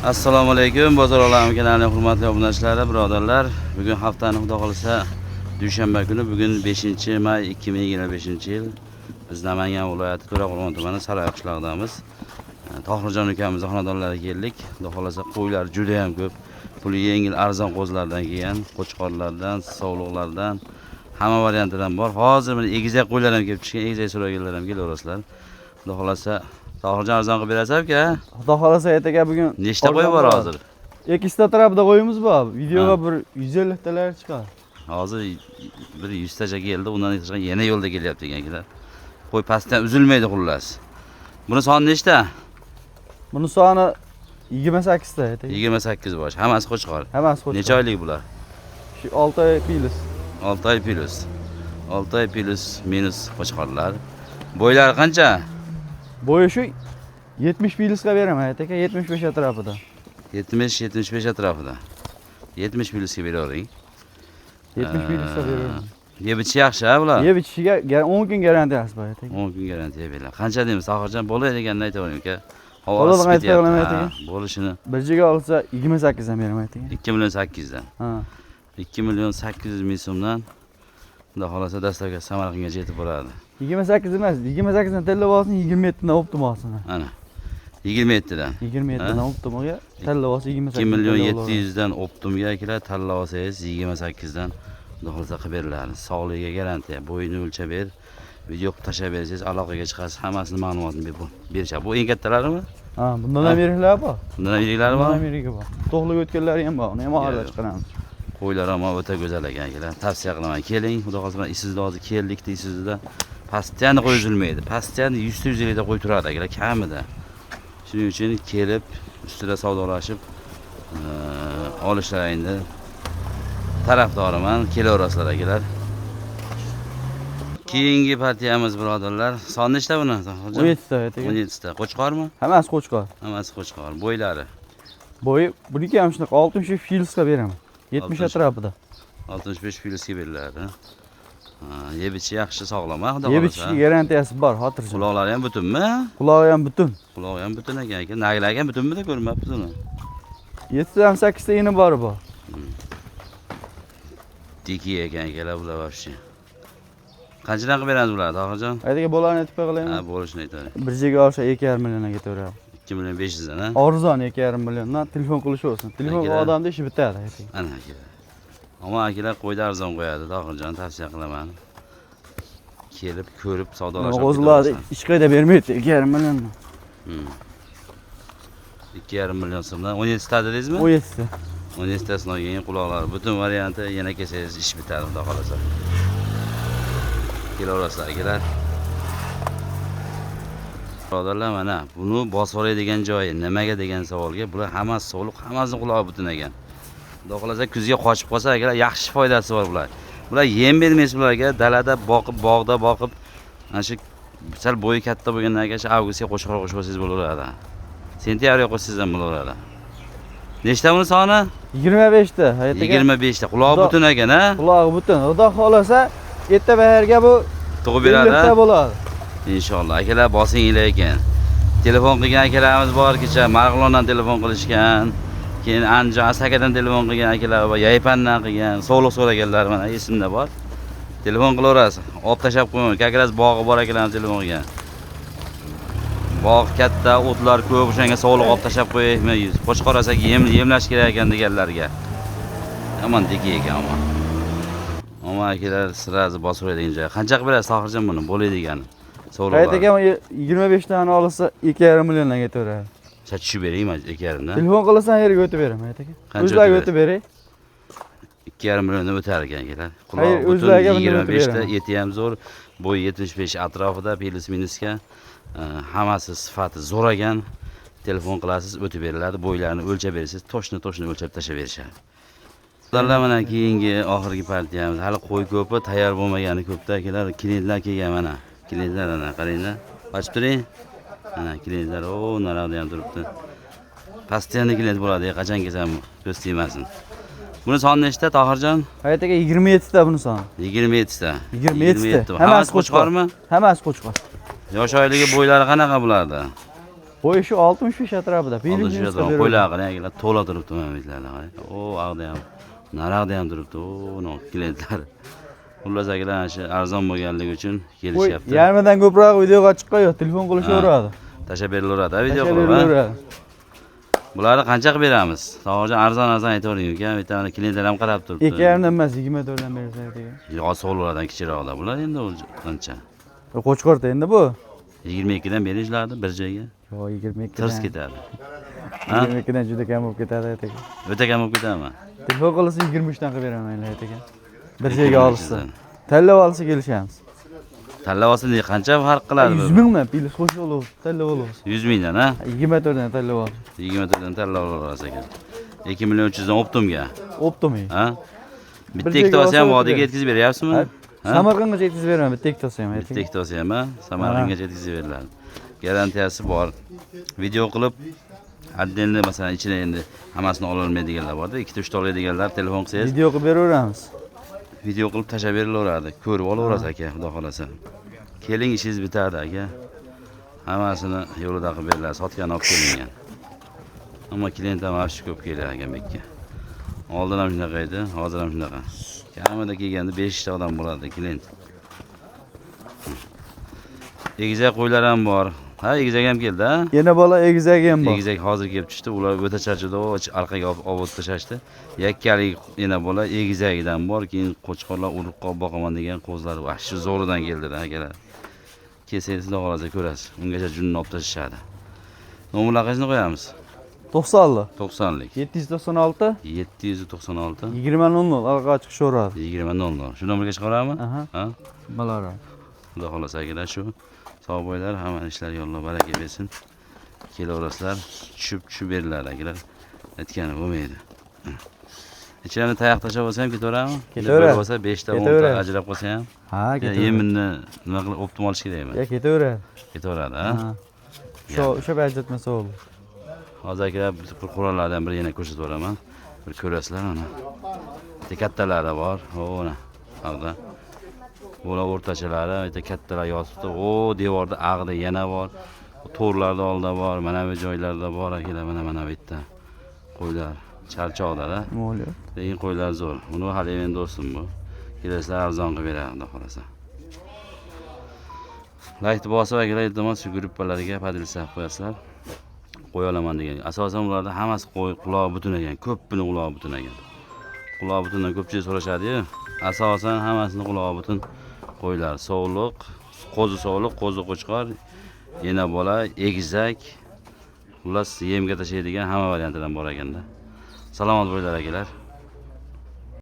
Assalomu alaykum, Bozor olami kanalining hurmatli obunachilari, birodarlar. Bugun haftaning xudo xolisa dushanba kuni, bugun 5-may 2025-yil. Biz Namangan viloyati To'raqo'rg'on tumani Saroy qishlog'idamiz. Tohirjon ukamizning xonadonlariga keldik. Xudo xolisa qo'ylar juda ham ko'p. Puli yengil arzon qo'zlardan kelgan, qo'chqorlardan, sovliqlardan, hamma variantidan bor. Hozir mana egizak qo'ylar ham kelib chiqqan, egizak so'raganlar ham kelaverasizlar. Xudo xolisa Tohirjon arzon qilib berasiz-ku? Xudo xolasa ertaga bugun nechta qo'y bor hozir? Ikkita tarafida qo'yimiz bor. Videoga bir 150 talar chiqadi. Hozir bir 100 tacha keldi, undan tashqari yana yo'lda kelyapti ekanlar. Qo'y pastdan uzilmaydi xullas. Buni soni nechta? Buni soni 28 ta ertaga. 28 bosh. Hammasi qo'chqor. Hammasi qo'chqor. Necha oylik bular? Shu 6 oy plus. 6 oy plus. 6 oy plus minus qo'chqorlar. Bo'ylari qancha? Bo'yi shu 70 plusga beraman ertaga, 75 atrofida. 70-75 atrofida. 70 plusga beravering. 70 plusga beraman. Yeb ichishi yaxshi ha bular? Yeb ichishiga 10 kun garantiyasi bor ertaga. 10 kun garantiya beriladi. Qancha deymiz Tohirjon? Bo'ladi deganini aytavering aka. Bo'ladi aytavering ertaga. Bo'lishini. Bir jiga olsa 28 dan beraman ertaga. 2 million 800 dan. Ha. 2 million 800 ming so'mdan xudo xolasa dastlabki Samarqandga yetib boradi. 28 emas, 28 dan tellab olsin, 27 dan optim olsin. Ana. 27 dan. 27 dan optimga tellab olsa 28. 2 million 700 dan optimga kelar, tanlab olsangiz 28 dan xudo xolasa qilib beriladi. Sog'ligiga garantiya, bo'yini o'lchab ber, video tashlab bersangiz aloqaga chiqasiz, hammasini ma'lumotini berishadi. Bu eng kattalarimi? Ha, bundan ham yiriklari bor. Bundan ham yiriklari bor? Bundan ham yirigi bor. To'qlik o'tganlari ham bor. Uni ham olib chiqaramiz. Qo'ylar ham o'ta go'zal ekanlar. Tavsiya qilaman. Keling, xudo xolasa isizda hozir keldik deysizda. Pastdan qo'y uzilmaydi. Pastdan 100-150 ta qo'y turadi akalar, kamida. Shuning uchun kelib, ustida savdolashib olishlaringni tarafdoriman. Kelaverasizlar akalar. Keyingi partiyamiz birodarlar. Soni nechta buni? 17 ta ertaga. 17 ta. Qo'chqormi? Hammasi qo'chqor. Hammasi qo'chqor. Bo'ylari. Bo'yi buniki ham shunaqa 60 filsga beraman. 70 atrofida. 65 filsga beriladi. Yeb ichi yaxshi, sog'lom, xudo xolasa. Yeb xolasa. ichi garantiyasi bor, xotirjam. Quloqlari ham butunmi? Qulog'i ham butun. Qulog'i ham butun ekan. Naglari ham butunmi-da ko'rmabmiz uni. 7 dan 8 ta ini bor. Diki ekan akalar bular вообще. Qanchadan qilib beramiz bularni, Tohirjon? Aytga bolani aytib qo'yaylik. Ha, bo'lishini aytaylik. Bir jiga olsa 2,5 millionga ketaveradi. 2 million 500 dan, ha? Arzon 2,5 milliondan telefon qilish olsin. Telefon odamda ishi bitadi ayting. Ana akalar. Ammo akalar qo'yda arzon qo'yadi, Tohirjon tavsiya qilaman. Kelib, ko'rib savdolashib. O'zlari ish qayda bermaydi 2,5 milliondan. 2,5 million so'mdan 17 ta dedingizmi? 17 ta. 17 tasini olgan quloqlari butun varianti yana kelsangiz ish bitadi, xudo xolasa. Kelaverasizlar akalar. Birodarlar, mana buni bosib oladigan joyi nimaga degan savolga, bular hammasi sog'liq, hammasi qulog'i butun ekan. Xudo xolasa kuzga qochib qolsa akalar, yaxshi foydasi bor bular. Bular yem bermaysiz bularga, dalada boqib, bog'da boqib, ana shu sal bo'yi katta bo'lgandan keyin avgustga qo'shqor qo'shib olsangiz bo'laveradi. Sentyabrga qo'shsangiz ham bo'laveradi. Nechta buni soni? 25 ta. 25 ta. Qulog'i butun ekan, ha? Qulog'i butun. Xudo xolasa erta bahorga bu tug'ib beradi. 50 ta bo'ladi. Inshaalloh. Akalar bosinglar ekan. Telefon qilgan akalarimiz bor, kecha Marg'ilondan telefon qilishgan. Keyin Andijon Asakadan telefon qilgan akalar va Yaypandan qilgan, sog'liq so'raganlar mana esimda bor. Telefon qilaverasiz. Olib tashab qo'ying. Kakras bog'i bor akalarimiz telefon qilgan. Bog' katta, o'tlar ko'p, o'shanga sog'liq olib tashab qo'yaylik. Qo'chqor asak yemlash kerak ekan deganlarga. Yomon deki ekan ammo. Ammo akalar sirazi bosib oladigan joy. Qancha qilib berasiz Tohirjon buni? Bo'laydigani. Sog'liq. Aytaga 25 tani olsa 2,5 milliondan ketaveradi. Tushib beraymi 2,5 dan? Telefon qilasan yerga o'tib beraman aytaga. O'zlariga o'tib beray. 2,5 milliondan o'tar ekan akalar. Hayır, o'zlariga 25 ta, eti ham zo'r, bo'yi 75 atrofida, plus minusga. Hammasi sifati zo'r ekan. Telefon qilasiz, o'tib beriladi. Bo'ylarini o'lchab berasiz, toshni o'lchab tashlab berishadi. Ularlar mana keyingi oxirgi partiyamiz. Hali qo'y ko'pi, tayyor bo'lmagani ko'pda akalar. Klientlar kelgan mana. Klientlar ana qaranglar. Ochib turing. Ana klientlar, narada ham turibdi. Pastdan klient bo'ladi, qachon kelsam ko'z tegmasin. Buni soni nechta Tohirjon? Aytaga 27 ta buni soni. 27 ta. 27 ta. Hammasi qo'chqormi? Hammasi qo'chqor. Yosh oyligi bo'ylari qanaqa bulardi? Boyu şu 65 atrofida. Oldu şu adam qo'ylag'ini akalar to'la turibdi mana bizlarga. O ag'da ham, narag'da ham turibdi. O, no klientlar. Xullas akalar shu arzon bo'lganligi uchun kelishyapti. Yarmidan ko'proq videoga chiqqan yo'q, telefon qilishaveradi. Tashlab berilaveradi, video Tashlab qilib. berilaveradi. Bularni qancha qilib beramiz? To'g'ri arzon aytavering uka, bitta klientlar ham qarab turibdi. 2,5 dan emas, 24 dan bersak degan. Yo'q, so'llardan kichikroqlar. Bular endi qancha? Qo'chqorda endi bu. 22 dan berishlardi bir joyga. Yo'q, 22 Tirs dan. ketadi. 22 dan juda kam bo'lib ketadi aytaka. O'ta kam bo'lib ketadimi? Telefon qilsa 23 dan qilib beraman aytaka. Bir joyga olsa. Tanlab olsa kelishamiz. Tanlab olsa qancha farq qiladi bu? 100 mingmi? Pili qo'shib olamiz, tanlab olamiz. 100 mingdan, ha? 24 dan tanlab olamiz. 24 dan tanlab olasiz ekan. 2 million 300 dan Optumga. Optimi. Ha? Bitta joyga ikkita olsa ham olsa vodiga o'tib yetkazib beryapsizmi? Samarqandga yetkazib beraman, bitta ikkita olsa ham Bitta aytaka. ikkita olsa ham, ha? Samarqandga yetkazib beriladi. Garantiyasi bor. Video qilib отдельно masalan ichida endi hammasini ola olmaydiganlar borda, 2-3 ta oladiganlar telefon qilsangiz Video qilib beraveramiz. video qilib tashlab berilaveradi. Ko'rib olaverasiz aka, xudo xolasa. Keling, ishingiz bitadi aka. Hammasini yo'lida qilib beriladi, sotgan olib kelingan. Ammo klient ham afshi ko'p keladi Agambekka. Oldin ham shunaqa edi, hozir ham shunaqa. Kamida kelganda 5 ta odam bo'ladi klient. Egizak qo'ylar ham bor. Ha, egizak ham keldi, ha? Yana bola egizagi ham bor. Egizak hozir kelib tushdi. Ular o'ta charchadi, orqaga olib tashlashdi. Yakkalik yana bola egizagidan bor, keyin qo'chqorlar urib qolib boqaman degan qo'zlar va shu zo'ridan keldi-da akalar. Kelsangiz xudo xolasa ko'rasiz. Ungacha junni olib tashlashadi. Nomerlaringizni qo'yamiz. 90 90lik 796 796 2000 orqa chiqishaveradi. 2000. Shu nomerga chiqaramizmi? Aha. Ha? Malaro. Xudo xolasa akalar shu sog' bo'linglar, hamma ishlar yo'llar baraka bersin. Kelaverasizlar, tushib beriladi akalar. Aytgani bo'lmaydi. Ichlarni tayoq tashlab olsa ham ketaveradimi? Ketaveradi. Bo'lsa 5 ta 10 ta ajrab qolsa ham. Ha, ketaveradi. Yeminni nima qilib optim olish kerakmi? Ya ketaveradi. Ketaveradi, ha? O'sha ajratmasa bo'ldi. Hozir akalar bir qurollardan biri yana ko'rsatib beraman. Bir ko'rasizlar mana. Bitta kattalari bor. Ona. Ag'da. Bular o'rtachalari, bitta kattalar yotibdi. O, devorda ag'da yana bor. To'rlarda oldida bor, mana bu joylarda bor akalar, mana bu yerda. Qo'ylar charchoqda-da. Nima bo'lyapti? Lekin qo'ylar zo'r. Uni hali men do'stim bu. Kelasizlar arzon qilib beradi, xudo xolasa. Like bosib akalar, iltimos shu gruppalarga podilsa qo'yasizlar. Qo'y olaman degan. Asosan ularda hammasi qo'y quloq butun ekan, ko'pini quloq butun ekan. Quloq butundan ko'pchilik so'rashadi-yu. Asosan hammasini quloq butun qo'ylar. Sovliq, qo'zi sovliq, qo'zi qo'chqor, yana bola, egizak. Xullas yemga tashlaydigan hamma variantidan bor ekanda. Salomat bo'linglar akalar.